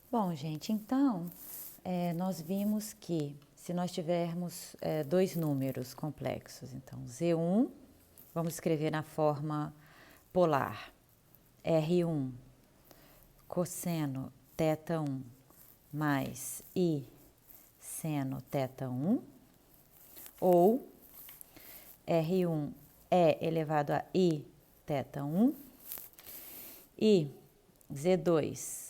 Bom, gente, então, nós vimos que se nós tivermos dois números complexos, então Z1, vamos escrever na forma polar, R1 cosseno θ1 mais I seno θ1, ou R1 é elevado a I θ1, e Z2,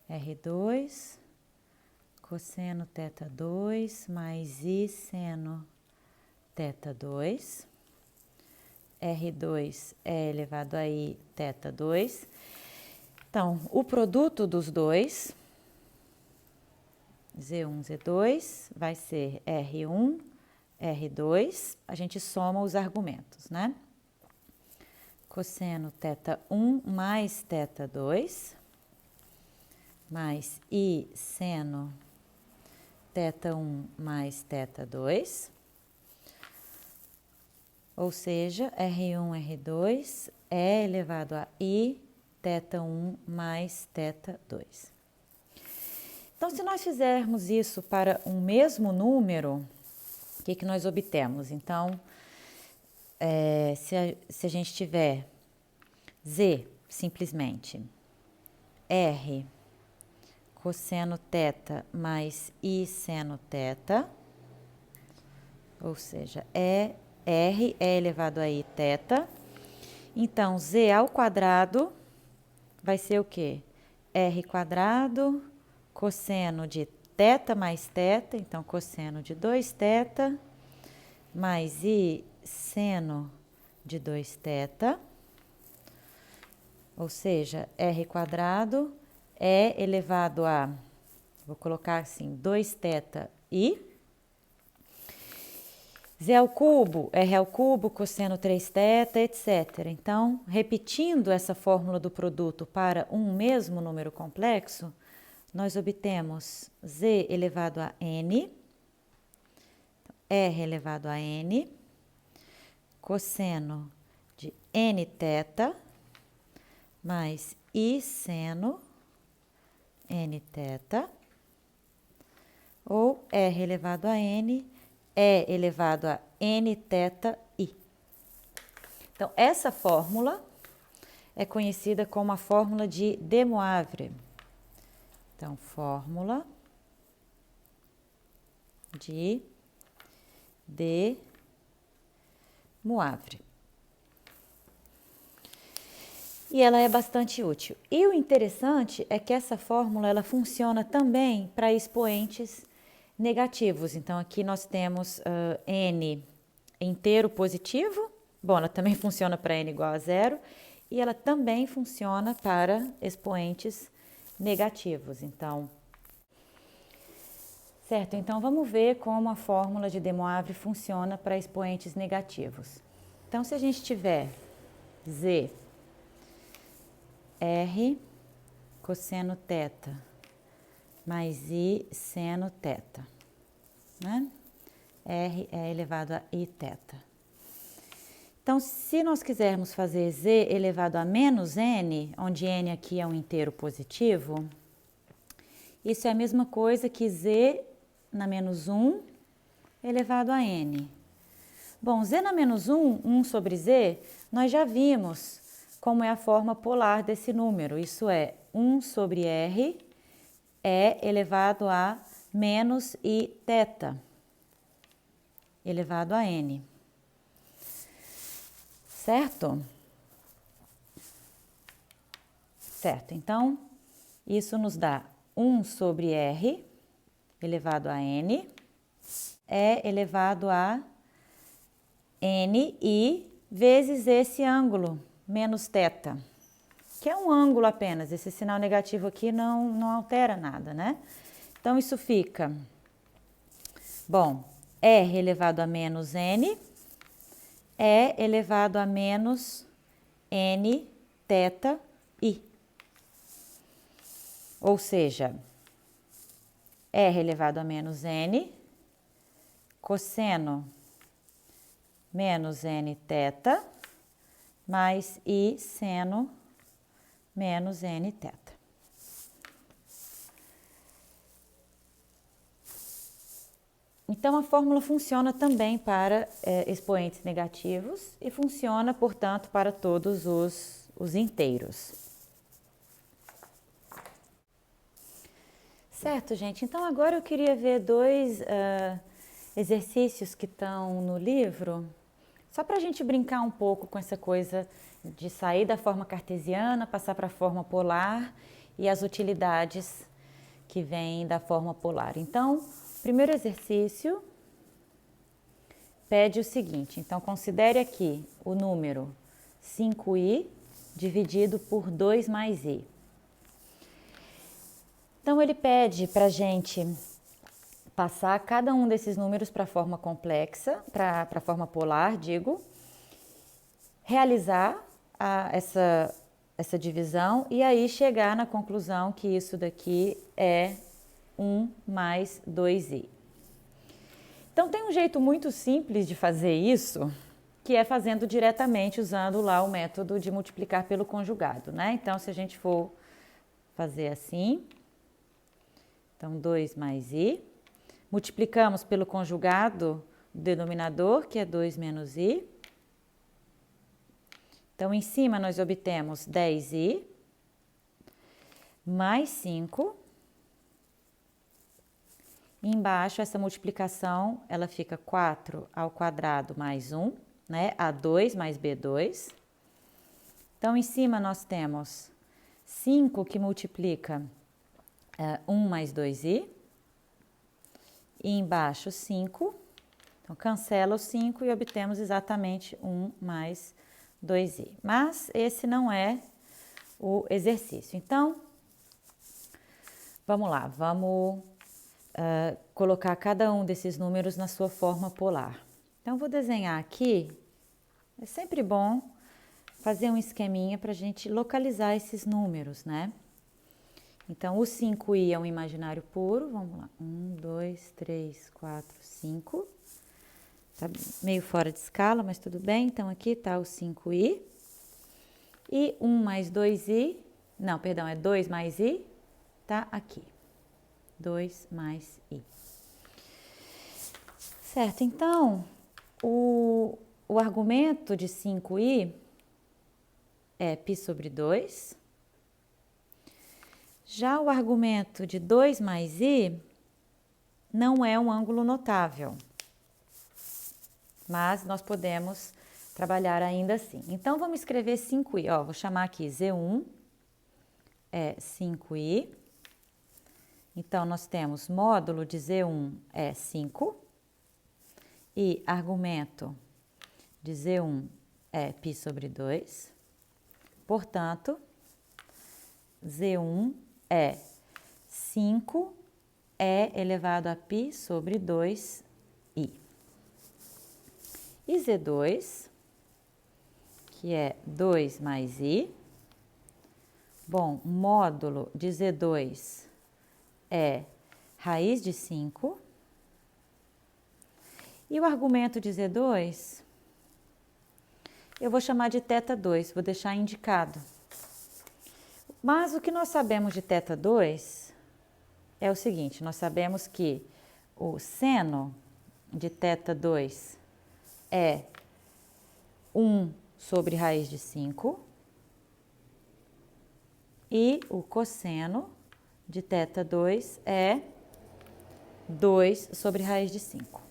R2 cosseno θ2 mais I seno θ2, R2 é elevado a I θ2. Então, o produto dos dois, Z1, Z2, vai ser R1, R2, a gente soma os argumentos, né? Cosseno θ1 mais θ2, mais I seno θ1 mais θ2, ou seja, R1, R2 é elevado a I θ1 mais θ2. Então, se nós fizermos isso para um mesmo número, o que nós obtemos? Então, se a gente tiver Z, simplesmente, R cosseno θ mais I seno θ, ou seja, R é elevado a I θ. Então, Z ao quadrado vai ser o quê? R quadrado cosseno de θ mais θ, então cosseno de 2θ, mais I seno de 2θ, ou seja, R quadrado é elevado a, vou colocar assim, 2θ I, Z ao cubo, R ao cubo, cosseno 3θ, etc. Então, repetindo essa fórmula do produto para um mesmo número complexo, nós obtemos Z elevado a N, R elevado a N, cosseno de Nθ, mais I seno Nθ, ou R elevado a N, é elevado a Nθi. Então, essa fórmula é conhecida como a fórmula de De Moivre. Então, fórmula de De Moivre. E ela é bastante útil. E o interessante é que essa fórmula ela funciona também para expoentes negativos. Então, aqui nós temos N inteiro positivo. Bom, ela também funciona para N igual a zero. E ela também funciona para expoentes negativos. Então, certo? Então, vamos ver como a fórmula de De Moivre funciona para expoentes negativos. Então, se a gente tiver Z, R cosseno θ mais I seno θ, né? R é elevado a Iθ. Então, se nós quisermos fazer Z elevado a menos N, onde N aqui é um inteiro positivo, isso é a mesma coisa que Z na menos 1 elevado a N. Bom, Z na menos 1, 1 sobre Z, nós já vimos como é a forma polar desse número. Isso é 1 sobre R é elevado a menos Iθ, elevado a N. Certo? Certo, então, isso nos dá 1 sobre R elevado a N é elevado a Ni vezes esse ângulo, menos θ, que é um ângulo apenas. Esse sinal negativo aqui não altera nada, né? Então, isso fica, bom, R elevado a menos N é elevado a menos N θ I. Ou seja, R elevado a menos N, cosseno menos Nθ, mais I seno menos Nθ. Então, a fórmula funciona também para expoentes negativos e funciona, portanto, para todos os inteiros. Certo, gente? Então, agora eu queria ver dois exercícios que estão no livro, só para a gente brincar um pouco com essa coisa de sair da forma cartesiana, passar para a forma polar e as utilidades que vêm da forma polar. Então, o primeiro exercício pede o seguinte, então considere aqui o número 5i dividido por 2 mais i. Então ele pede para a gente passar cada um desses números para a forma complexa, para a forma polar, digo, realizar essa divisão e aí chegar na conclusão que isso daqui é 1 mais 2i. Então, tem um jeito muito simples de fazer isso, que é fazendo diretamente, usando lá o método de multiplicar pelo conjugado, né? Então, se a gente for fazer assim, então 2 mais i, multiplicamos pelo conjugado do denominador, que é 2 menos i. Então, em cima nós obtemos 10i mais 5. Embaixo, essa multiplicação, ela fica 4 ao quadrado mais 1, né? A2 mais B2. Então, em cima nós temos 5 que multiplica 1 mais 2i. E embaixo 5. Então, cancela o 5 e obtemos exatamente 1 mais 2i. Mas esse não é o exercício. Então, vamos lá, vamos colocar cada um desses números na sua forma polar. Então, vou desenhar aqui. É sempre bom fazer um esqueminha para a gente localizar esses números, né? Então, o 5i é um imaginário puro. Vamos lá. 1, 2, 3, 4, 5. Tá meio fora de escala, mas tudo bem. Então, aqui está o 5i. E 1 mais 2i, não, perdão, é 2 mais i, tá aqui. 2 mais i. Certo, então, o argumento de 5i é π sobre 2. Já o argumento de 2 mais i não é um ângulo notável, mas nós podemos trabalhar ainda assim. Então, vamos escrever 5i, ó, vou chamar aqui Z1 é 5i. Então, nós temos módulo de Z1 é 5 e argumento de Z1 é π sobre 2. Portanto, Z1 é 5 elevado a π sobre 2i. E Z2, que é 2 mais i. Bom, módulo de Z2 é raiz de 5. E o argumento de Z2, eu vou chamar de θ2, vou deixar indicado. Mas o que nós sabemos de θ2 é o seguinte, nós sabemos que o seno de θ2 é 1 sobre raiz de 5 e o cosseno de θ2 é 2 sobre raiz de 5.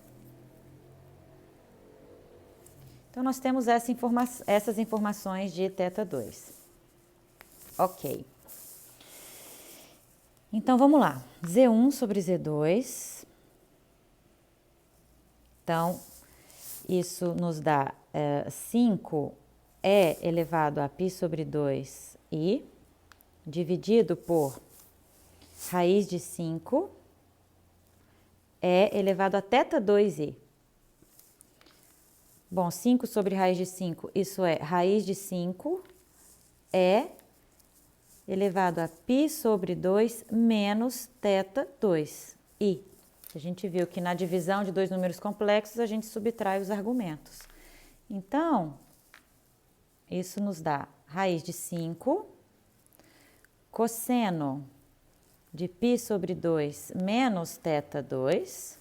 Então, nós temos essas informações de θ2. Ok. Então, vamos lá. Z1 sobre Z2. Então, isso nos dá 5 elevado a π sobre 2i, dividido por raiz de 5 elevado a θ2i. Bom, 5 sobre raiz de 5, isso é raiz de 5 elevado a π sobre 2 menos θ2i. A gente viu que na divisão de dois números complexos, a gente subtrai os argumentos. Então, isso nos dá raiz de 5, cosseno de π sobre 2 menos θ2,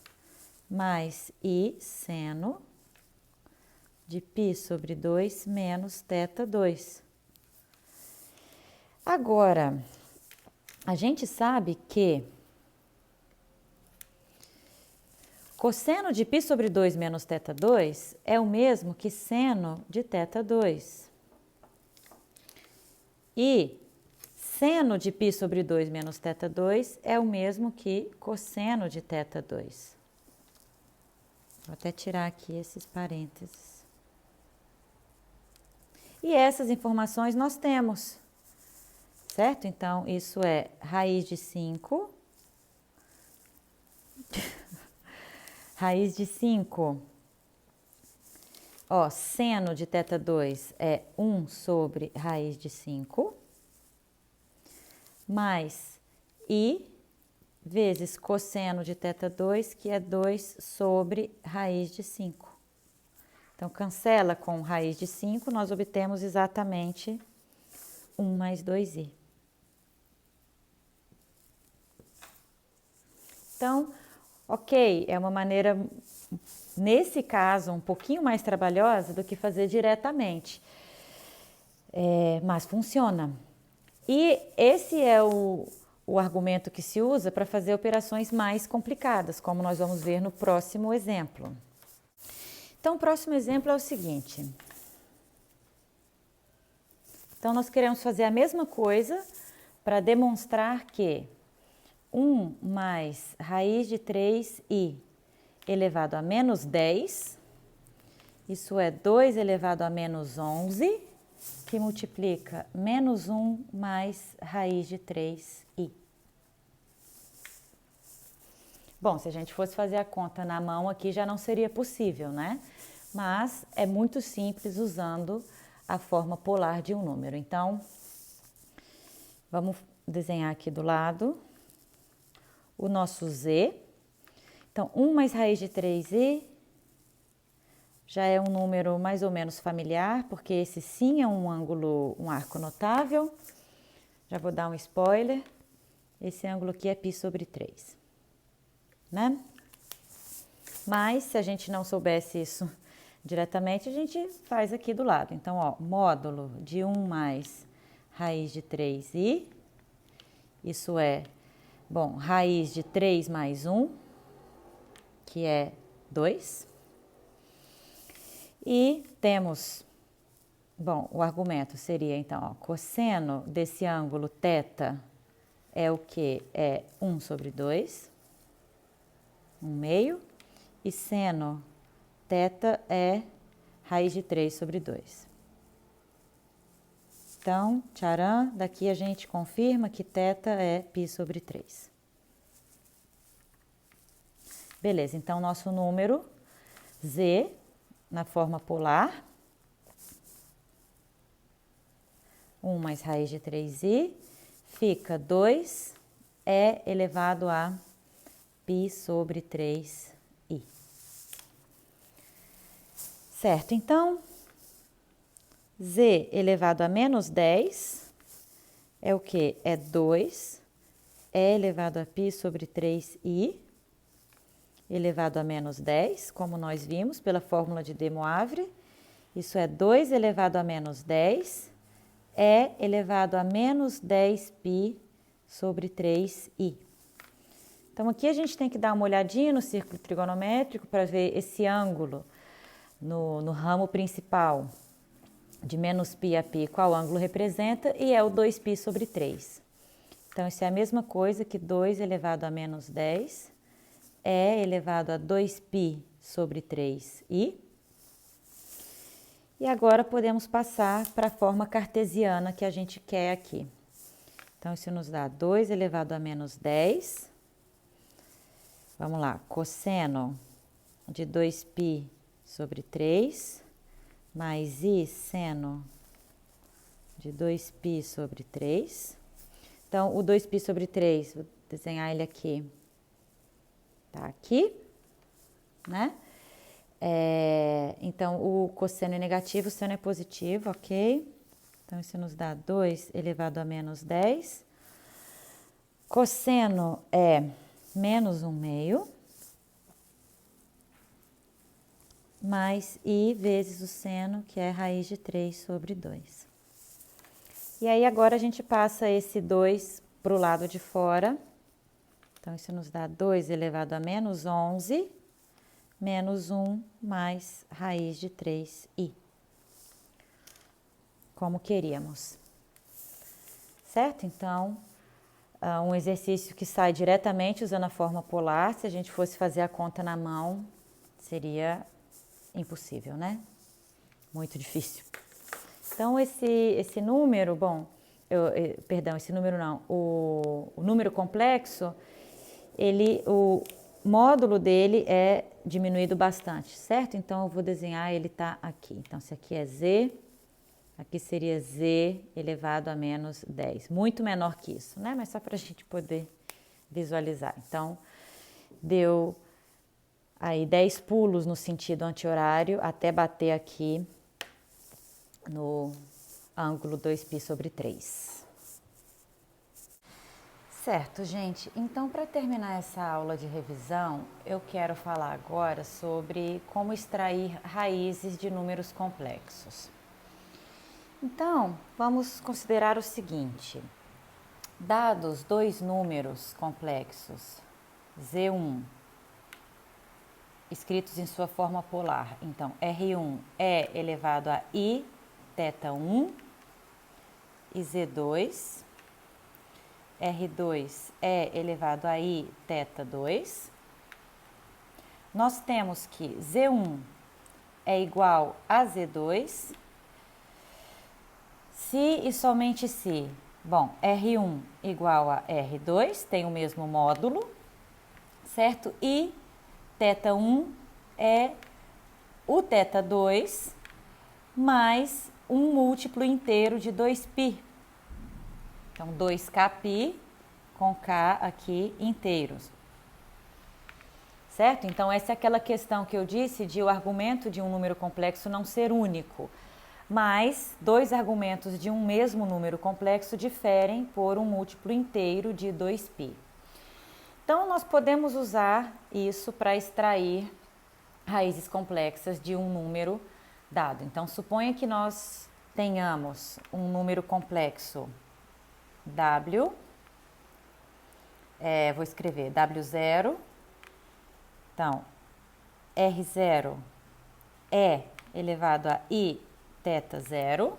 mais I seno de π sobre 2 menos θ2. Agora, a gente sabe que cosseno de π sobre 2 menos θ2 é o mesmo que seno de θ2. E seno de π sobre 2 menos θ2 é o mesmo que cosseno de θ2. Vou até tirar aqui esses parênteses. E essas informações nós temos, certo? Então, isso é raiz de 5. Raiz de 5. Ó, seno de θ2 é 1 sobre raiz de 5. Mais I vezes cosseno de θ2, que é 2 sobre raiz de 5. Então, cancela com raiz de 5, nós obtemos exatamente 1 mais 2i. Então, ok, é uma maneira, nesse caso, um pouquinho mais trabalhosa do que fazer diretamente, mas funciona. E esse é o argumento que se usa para fazer operações mais complicadas, como nós vamos ver no próximo exemplo. Então, o próximo exemplo é o seguinte. Então, nós queremos fazer a mesma coisa para demonstrar que 1 mais raiz de 3i elevado a menos 10, isso é 2 elevado a menos 11, que multiplica menos 1 mais raiz de 3i. Bom, se a gente fosse fazer a conta na mão aqui já não seria possível, né? Mas é muito simples usando a forma polar de um número. Então, vamos desenhar aqui do lado o nosso z. Então, 1 mais raiz de 3i já é um número mais ou menos familiar, porque esse sim é um arco notável. Já vou dar um spoiler. Esse ângulo aqui é π sobre 3. Né? Mas, se a gente não soubesse isso diretamente, a gente faz aqui do lado. Então, ó, módulo de 1 mais raiz de 3i, isso é, bom, raiz de 3 mais 1, que é 2. E temos, bom, o argumento seria, então, ó, cosseno desse ângulo θ é o que? É 1 sobre 2. 1/2, e seno θ é raiz de 3 sobre 2. Então, tcharam, daqui a gente confirma que θ é π sobre 3. Beleza, então nosso número z, na forma polar, 1 mais raiz de 3i, fica 2 é elevado a π sobre 3i. Certo, então, z elevado a menos 10 é o que? É 2 é elevado a π sobre 3i, elevado a menos 10, como nós vimos pela fórmula de De Moivre. Isso é 2 elevado a menos 10 é elevado a menos 10π sobre 3i. Então, aqui a gente tem que dar uma olhadinha no círculo trigonométrico para ver esse ângulo no ramo principal de menos π a π, qual ângulo representa, e é o 2π sobre 3. Então, isso é a mesma coisa que 2 elevado a menos 10 é elevado a 2π sobre 3i. E agora podemos passar para a forma cartesiana que a gente quer aqui. Então, isso nos dá 2 elevado a menos 10. Vamos lá, cosseno de 2π sobre 3, mais i seno de 2π sobre 3. Então, o 2π sobre 3, vou desenhar ele aqui. Tá aqui, né? Então, o cosseno é negativo, o seno é positivo, ok? Então, isso nos dá 2 elevado a menos 10. Cosseno é menos 1/2. mais I vezes o seno, que é raiz de 3 sobre 2. E aí agora a gente passa esse 2 para o lado de fora. Então, isso nos dá 2 elevado a menos 11, menos 1 mais raiz de 3i. Como queríamos. Certo? Então, um exercício que sai diretamente usando a forma polar, se a gente fosse fazer a conta na mão, seria impossível, né? Muito difícil. Então, esse número, bom, perdão, esse número não, o número complexo, o módulo dele é diminuído bastante, certo? Então, eu vou desenhar, ele tá aqui. Então, se aqui é Z, aqui seria Z elevado a menos 10. Muito menor que isso, né? Mas só para a gente poder visualizar. Então, deu aí 10 pulos no sentido anti-horário até bater aqui no ângulo 2π sobre 3. Certo, gente. Então, para terminar essa aula de revisão, eu quero falar agora sobre como extrair raízes de números complexos. Então, vamos considerar o seguinte. Dados dois números complexos, Z1, escritos em sua forma polar, então R1 é elevado a I θ1 e Z2, R2 é elevado a I θ2. Nós temos que Z1 é igual a Z2, se e somente se, bom, R1 igual a R2, tem o mesmo módulo, certo? E θ1 é o θ2 mais um múltiplo inteiro de 2π. Então, 2kπ com k aqui inteiros. Certo? Então, essa é aquela questão que eu disse de o argumento de um número complexo não ser único. Mas dois argumentos de um mesmo número complexo diferem por um múltiplo inteiro de 2π. Então, nós podemos usar isso para extrair raízes complexas de um número dado. Então, suponha que nós tenhamos um número complexo W, vou escrever W0, então, R0 é elevado a I θ0,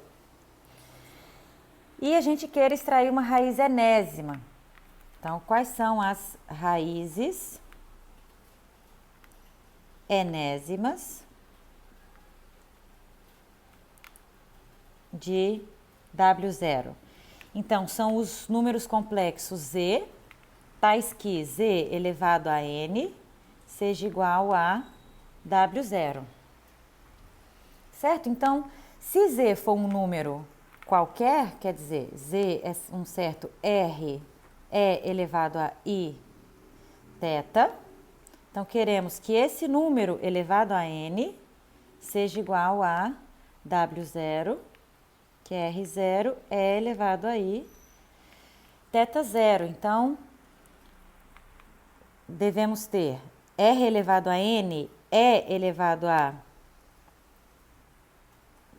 e a gente quer extrair uma raiz enésima. Então, quais são as raízes enésimas de W0? Então, são os números complexos Z, tais que Z elevado a N seja igual a W0. Certo? Então, se Z for um número qualquer, quer dizer, Z é um certo R é elevado a I θ, então queremos que esse número elevado a N seja igual a W0, que é R0 é elevado a I θ0. Então, devemos ter R elevado a N é elevado a,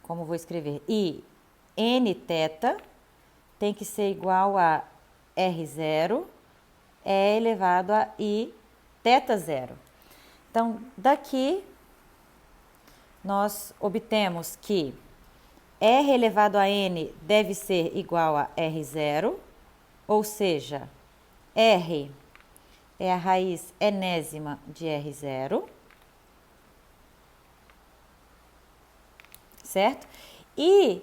como vou escrever, I N θ tem que ser igual a R0 é elevado a I θ0. Então, daqui, nós obtemos que R elevado a N deve ser igual a R0, ou seja, R é a raiz enésima de R0, certo? E,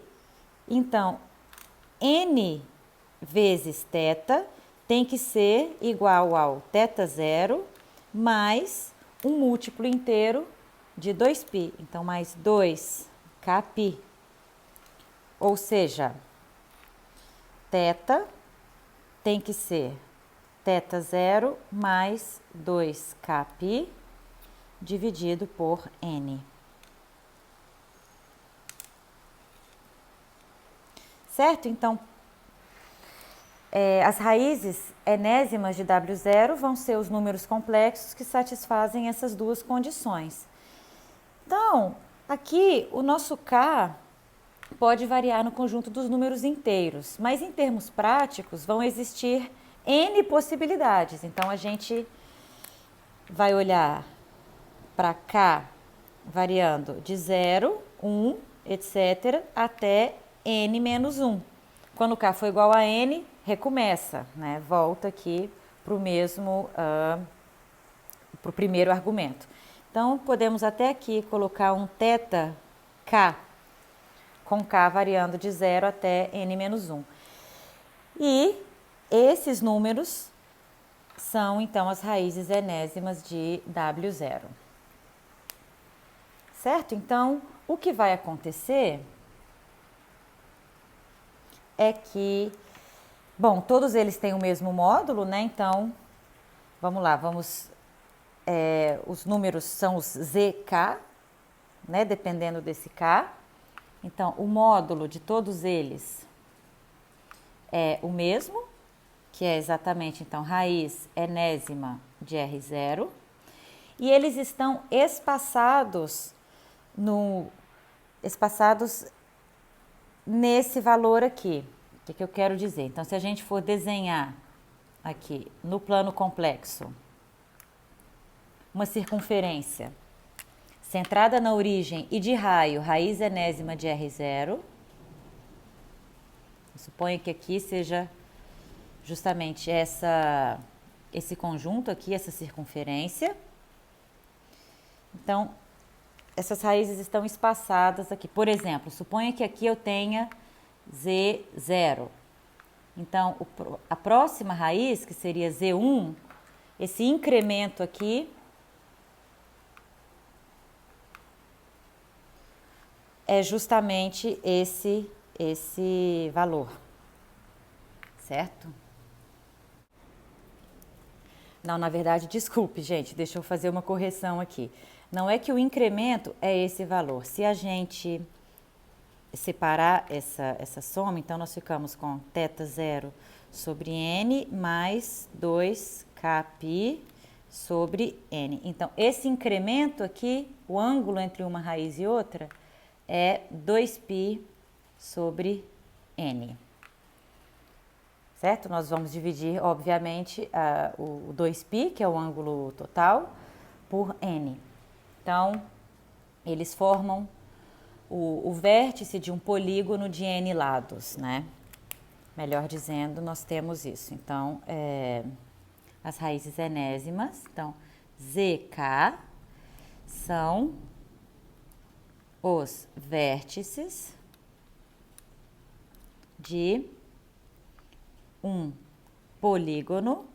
então, N vezes θ tem que ser igual ao θ0 mais um múltiplo inteiro de 2π. Então, mais 2kπ. Ou seja, θ tem que ser θ0 mais 2kπ dividido por N. Certo? Então, as raízes enésimas de W0 vão ser os números complexos que satisfazem essas duas condições. Então, aqui o nosso K pode variar no conjunto dos números inteiros, mas em termos práticos vão existir N possibilidades. Então, a gente vai olhar para K variando de 0, 1, etc., até N menos 1. Quando K for igual a N, recomeça, né? Volta aqui para o mesmo, para o primeiro argumento. Então, podemos até aqui colocar um θ K, com K variando de 0 até N menos 1. E esses números são, então, as raízes enésimas de W0. Certo? Então, o que vai acontecer é que, bom, todos eles têm o mesmo módulo, né? Então, vamos lá, os números são os ZK, né? Dependendo desse K. Então, o módulo de todos eles é o mesmo, que é exatamente, então, raiz enésima de R0. E eles estão espaçados nesse valor aqui. O que eu quero dizer? Então, se a gente for desenhar aqui no plano complexo uma circunferência centrada na origem e de raio, raiz enésima de R0, suponho que aqui seja justamente esse conjunto aqui, essa circunferência. Então, essas raízes estão espaçadas aqui. Por exemplo, suponha que aqui eu tenha Z0. Então, a próxima raiz, que seria Z1, esse incremento aqui é justamente esse valor, certo? Não, na verdade, desculpe, gente, deixa eu fazer uma correção aqui. Não é que o incremento é esse valor. Se a gente separar essa soma, então nós ficamos com θ0 sobre n mais 2kπ sobre n. Então, esse incremento aqui, o ângulo entre uma raiz e outra, é 2π sobre n. Certo? Nós vamos dividir, obviamente, o 2π, que é o ângulo total, por n. Então, eles formam o vértice de um polígono de n lados, né? Melhor dizendo, nós temos isso. Então, as raízes enésimas, então, zk são os vértices de um polígono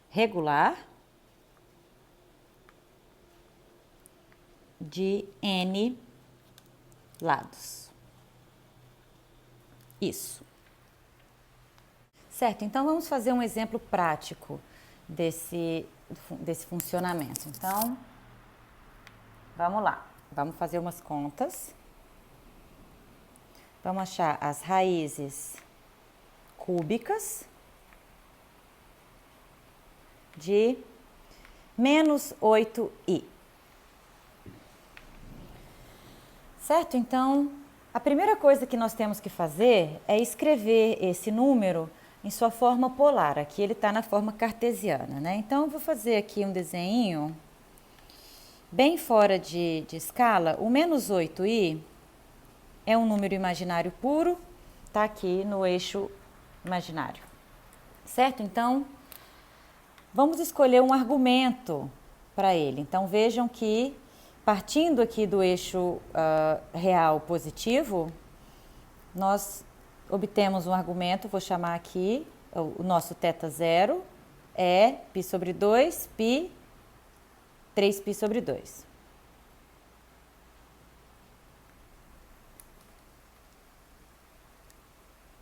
regular de n lados. Isso. Certo, então vamos fazer um exemplo prático desse funcionamento. Então, vamos lá, vamos fazer umas contas. Vamos achar as raízes cúbicas de menos 8i. Certo? Então, a primeira coisa que nós temos que fazer é escrever esse número em sua forma polar. Aqui ele está na forma cartesiana, né? Então, eu vou fazer aqui um desenho bem fora de escala. O menos 8i é um número imaginário puro, está aqui no eixo imaginário. Certo? Então, vamos escolher um argumento para ele. Então, vejam que partindo aqui do eixo real positivo, nós obtemos um argumento, vou chamar aqui, o nosso θ0 é π sobre 2, π, 3π sobre 2.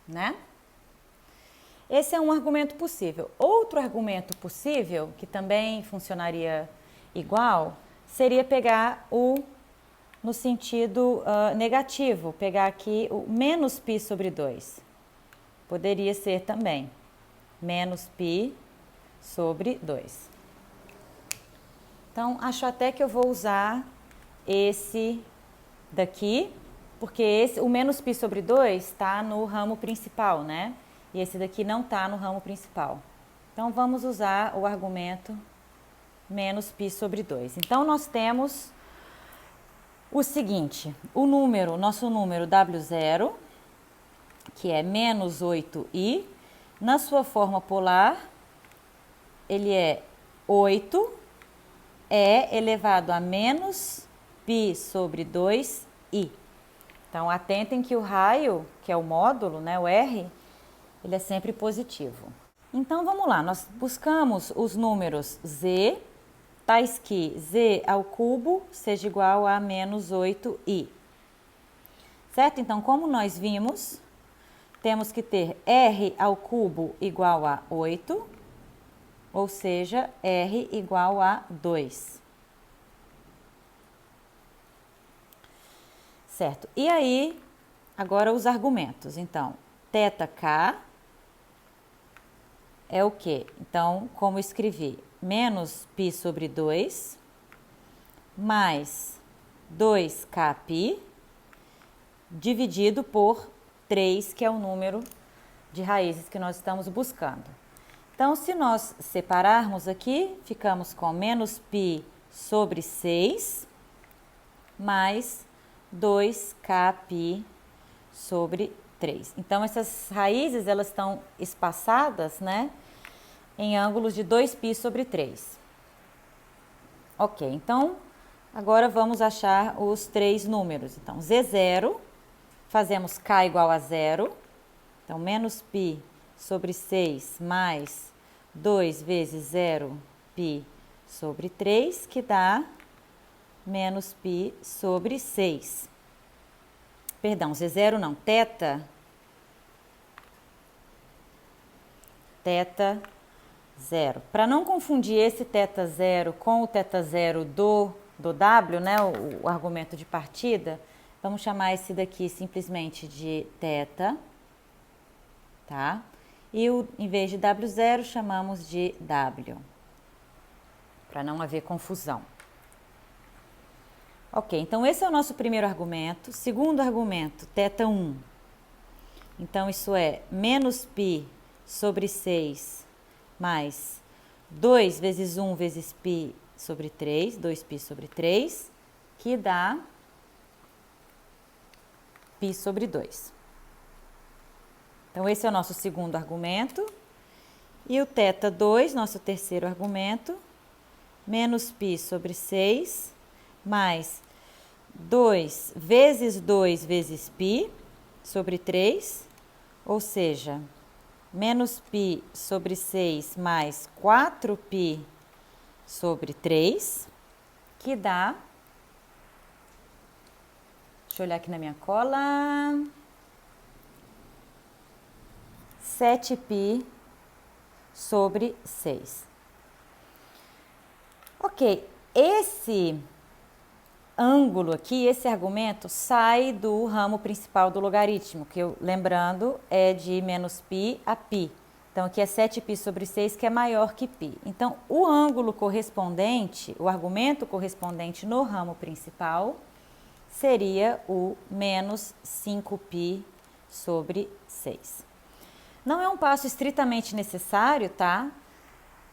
Né? Esse é um argumento possível. Outro argumento possível, que também funcionaria igual, seria pegar no sentido negativo, pegar aqui o menos π sobre 2. Poderia ser também menos π sobre 2. Então, acho até que eu vou usar esse daqui, porque o menos π sobre 2 está no ramo principal, né? E esse daqui não está no ramo principal. Então, vamos usar o argumento menos π sobre 2. Então, nós temos o seguinte, nosso número W0, que é menos 8i, na sua forma polar, ele é 8 e elevado a menos π sobre 2i. Então, atentem que o raio, que é o módulo, né, o R, ele é sempre positivo. Então, vamos lá, nós buscamos os números z, tais que z ao cubo seja igual a menos 8i. Certo? Então, como nós vimos, temos que ter r ao cubo igual a 8, ou seja, r igual a 2. Certo? E aí, agora os argumentos. Então, θk é o quê? Então, como escrevi? Menos π sobre 2, mais 2kπ, dividido por 3, que é o número de raízes que nós estamos buscando. Então, se nós separarmos aqui, ficamos com menos π sobre 6, mais 2kπ sobre 3. Então, essas raízes, elas estão espaçadas, né, em ângulos de 2π sobre 3. Ok, então, agora vamos achar os três números. Então, Z0, fazemos K igual a 0. Então, menos π sobre 6 mais 2 vezes 0π sobre 3, que dá menos π sobre 6. Perdão, Z0 não, θ 0. Para não confundir esse θ0 com o θ0 do W, né, o argumento de partida, vamos chamar esse daqui simplesmente de θ, tá? E em vez de W0, chamamos de W, para não haver confusão. Ok, então esse é o nosso primeiro argumento. Segundo argumento, θ1. Então, isso é menos π sobre 6 mais 2 vezes 1 vezes π sobre 3, 2π sobre 3, que dá π sobre 2. Então, esse é o nosso segundo argumento. E o θ2, nosso terceiro argumento, menos π sobre 6, mais 2 vezes 2 vezes π sobre 3, ou seja, menos π sobre 6 mais 4π sobre 3, que dá, deixa eu olhar aqui na minha cola, 7π sobre 6. Ok, esse ângulo aqui, esse argumento, sai do ramo principal do logaritmo, que, lembrando, é de menos π a π. Então, aqui é 7π sobre 6, que é maior que π. Então, o ângulo correspondente, o argumento correspondente no ramo principal, seria o menos 5π sobre 6. Não é um passo estritamente necessário, tá?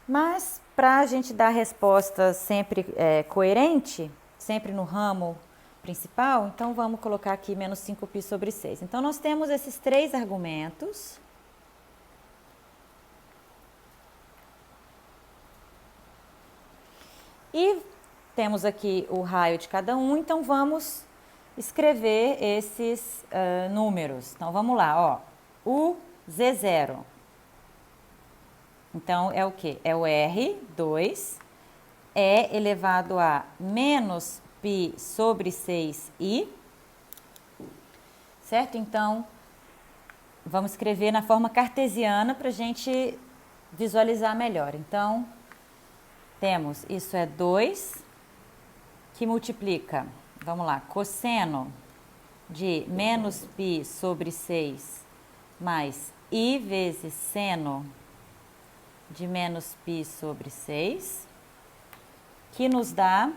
Mas, para a gente dar a resposta sempre coerente, sempre no ramo principal, então vamos colocar aqui menos 5π sobre 6. Então, nós temos esses três argumentos. E temos aqui o raio de cada um, então vamos escrever esses números. Então, vamos lá, ó. O Z0. Então, é o quê? É o R2 é elevado a menos π sobre 6i, certo? Então, vamos escrever na forma cartesiana para a gente visualizar melhor. Então, temos, isso é 2, que multiplica, vamos lá, cosseno de menos π sobre 6 mais i vezes seno de menos π sobre 6, que nos dá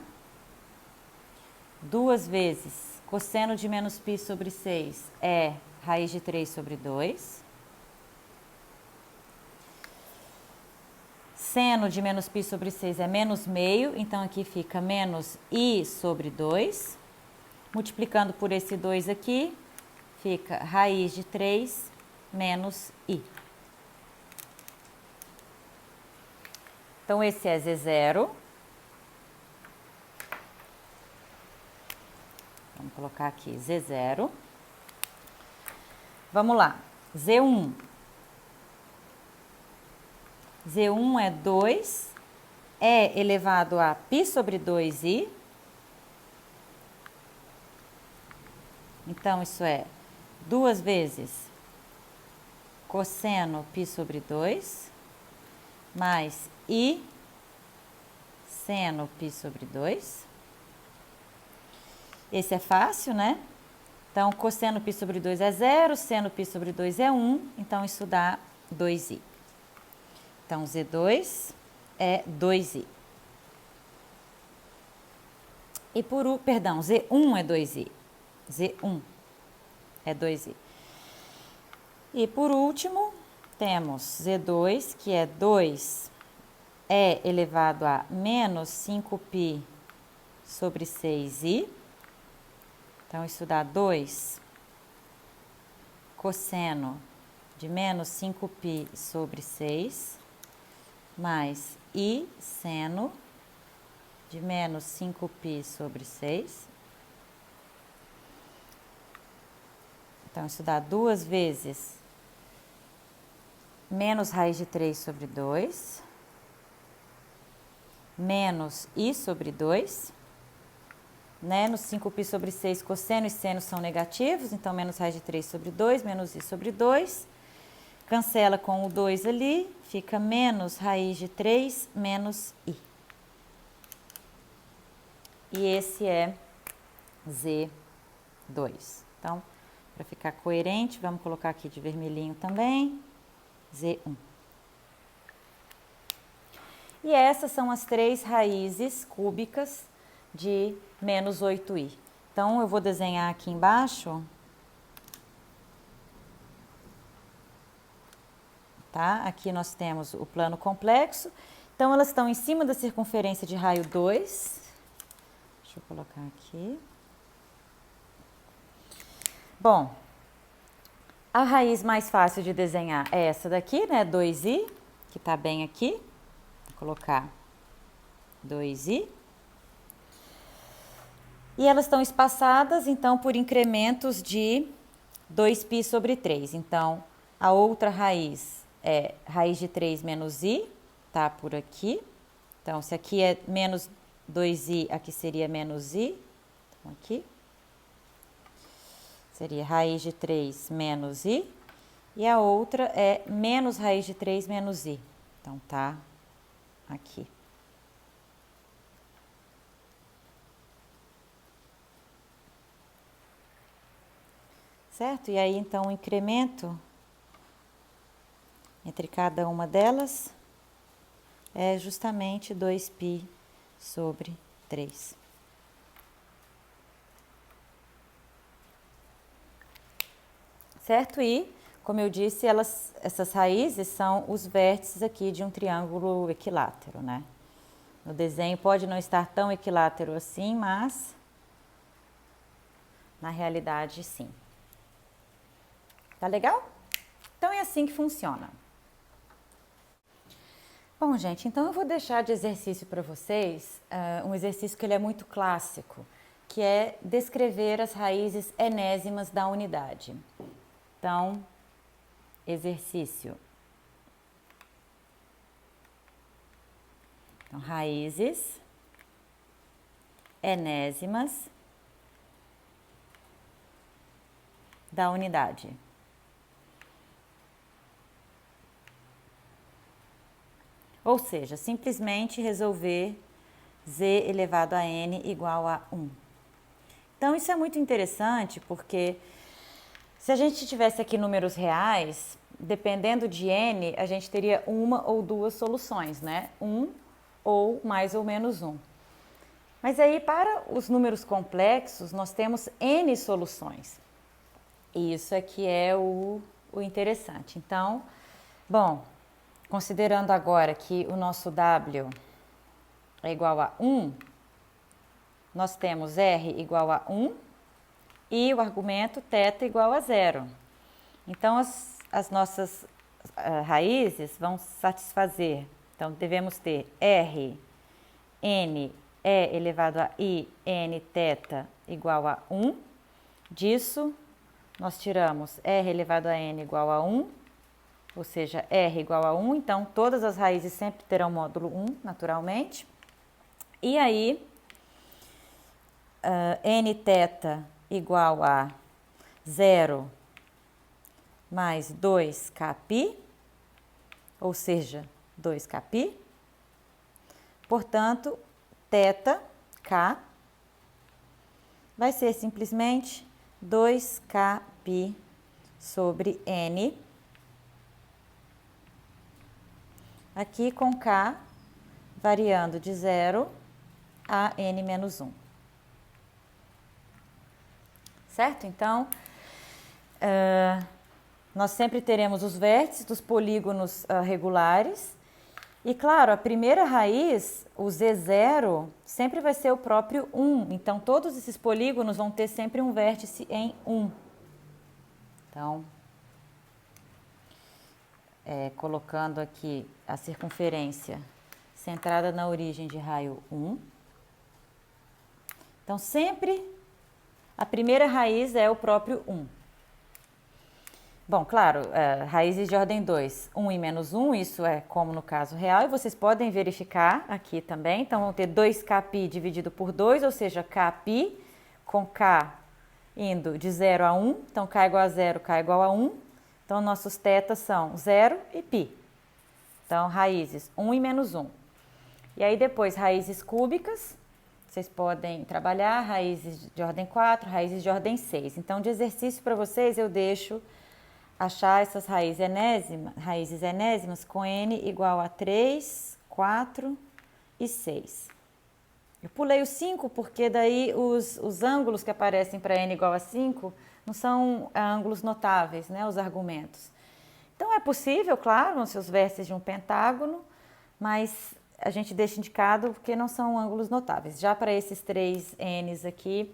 2 vezes cosseno de menos π sobre 6 é raiz de 3 sobre 2. Seno de menos π sobre 6 é menos meio, então aqui fica menos i sobre 2. Multiplicando por esse 2 aqui, fica raiz de 3 menos i. Então, esse é Z0. Vamos colocar aqui Z0. Vamos lá, Z1. Z1 é 2, E elevado a π sobre 2i. Então, isso é 2 vezes cosseno π sobre 2, mais i seno π sobre 2. Esse é fácil, né? Então, cosseno π sobre 2 é 0, seno π sobre 2 é 1, então isso dá 2i. Então, Z2 é 2i. E perdão, Z1 é 2i. Z1 é 2i. E por último, temos Z2, que é 2 E elevado a menos 5π sobre 6i. Então, isso dá 2 cosseno de menos 5π sobre 6, mais i seno de menos 5π sobre 6. Então, isso dá 2 vezes menos raiz de 3 sobre 2, menos i sobre 2, né? No 5π sobre 6, cosseno e seno são negativos, então menos raiz de 3 sobre 2, menos i sobre 2. Cancela com o 2 ali, fica menos raiz de 3 menos i. E esse é Z2. Então, para ficar coerente, vamos colocar aqui de vermelhinho também, Z1. E essas são as 3 raízes cúbicas de menos 8i. Então, eu vou desenhar aqui embaixo, tá? Aqui nós temos o plano complexo. Então, elas estão em cima da circunferência de raio 2. Deixa eu colocar aqui. Bom, a raiz mais fácil de desenhar é essa daqui, né? 2i, que tá bem aqui. Vou colocar 2i. E elas estão espaçadas, então, por incrementos de 2π sobre 3. Então, a outra raiz é raiz de 3 menos i, tá por aqui. Então, se aqui é menos 2i, aqui seria menos i. Então, aqui. Seria raiz de 3 menos i. E a outra é menos raiz de 3 menos i. Então, tá aqui. Certo? E aí, então, o incremento entre cada uma delas é justamente 2π sobre 3. Certo? E, como eu disse, essas raízes são os vértices aqui de um triângulo equilátero, né? No desenho pode não estar tão equilátero assim, mas na realidade, sim. Tá legal? Então, é assim que funciona. Bom, gente, então eu vou deixar de exercício para vocês um exercício que ele é muito clássico, que é descrever as raízes enésimas da unidade. Então, exercício. Então, raízes enésimas da unidade. Ou seja, simplesmente resolver z elevado a n igual a 1. Então, isso é muito interessante porque se a gente tivesse aqui números reais, dependendo de n, a gente teria uma ou duas soluções, né? 1 ou mais ou menos 1. Mas aí, para os números complexos, nós temos N soluções. E isso aqui é o interessante. Então, bom, considerando agora que o nosso W é igual a 1, nós temos R igual a 1 e o argumento θ igual a 0. Então, as nossas raízes vão satisfazer. Então, devemos ter R, N, E elevado a I, N, θ igual a 1. Disso, nós tiramos R elevado a N igual a 1, ou seja, R igual a 1. Então, todas as raízes sempre terão módulo 1, naturalmente. E aí, Nθ igual a 0 mais 2kπ, ou seja, 2kπ. Portanto, θ, K, vai ser simplesmente 2kπ sobre N, aqui com K variando de 0 a N menos 1. Certo? Então, nós sempre teremos os vértices dos polígonos regulares. E, claro, a primeira raiz, o Z0, sempre vai ser o próprio 1. Então, todos esses polígonos vão ter sempre um vértice em 1. Então, colocando aqui a circunferência centrada na origem de raio 1. Então, sempre a primeira raiz é o próprio 1. Bom, claro, raízes de ordem 2, 1 e menos 1, isso é como no caso real, e vocês podem verificar aqui também. Então, vão ter 2kπ dividido por 2, ou seja, kπ, com k indo de 0 a 1. Então, k igual a 0, k igual a 1. Então, nossos θ são 0 e π. Então, raízes 1 e menos 1. E aí, depois, raízes cúbicas. Vocês podem trabalhar raízes de ordem 4, raízes de ordem 6. Então, de exercício para vocês, eu deixo achar essas raízes enésimas com N igual a 3, 4 e 6. Eu pulei o 5 porque daí os ângulos que aparecem para N igual a 5 não são ângulos notáveis, né, os argumentos. Então, é possível, claro, nos seus vértices de um pentágono, mas a gente deixa indicado porque não são ângulos notáveis. Já para esses 3 N's aqui,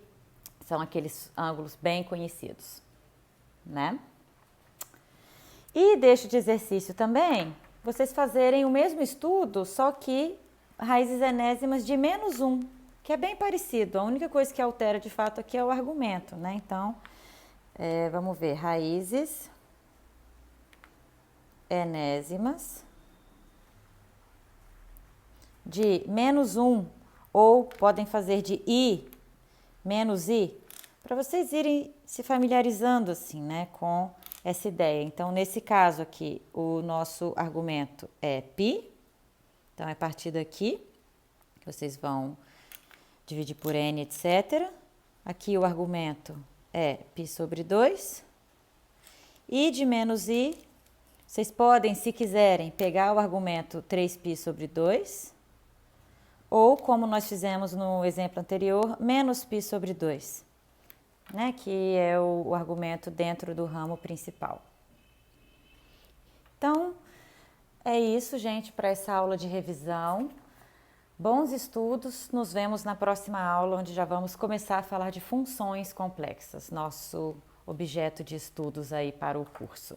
são aqueles ângulos bem conhecidos, né? E deixo de exercício também vocês fazerem o mesmo estudo, só que raízes enésimas de menos 1, que é bem parecido. A única coisa que altera de fato aqui é o argumento, né? Então, vamos ver, raízes enésimas de menos 1, ou podem fazer de I, menos I, para vocês irem se familiarizando assim, né, com essa ideia. Então, nesse caso aqui, o nosso argumento é π, então é a partir daqui, vocês vão dividir por n, etc. Aqui o argumento é π sobre 2, e de menos i, vocês podem, se quiserem, pegar o argumento 3π sobre 2, ou, como nós fizemos no exemplo anterior, menos π sobre 2. Né, que é o argumento dentro do ramo principal. Então, é isso, gente, para essa aula de revisão. Bons estudos, nos vemos na próxima aula, onde já vamos começar a falar de funções complexas, nosso objeto de estudos aí para o curso.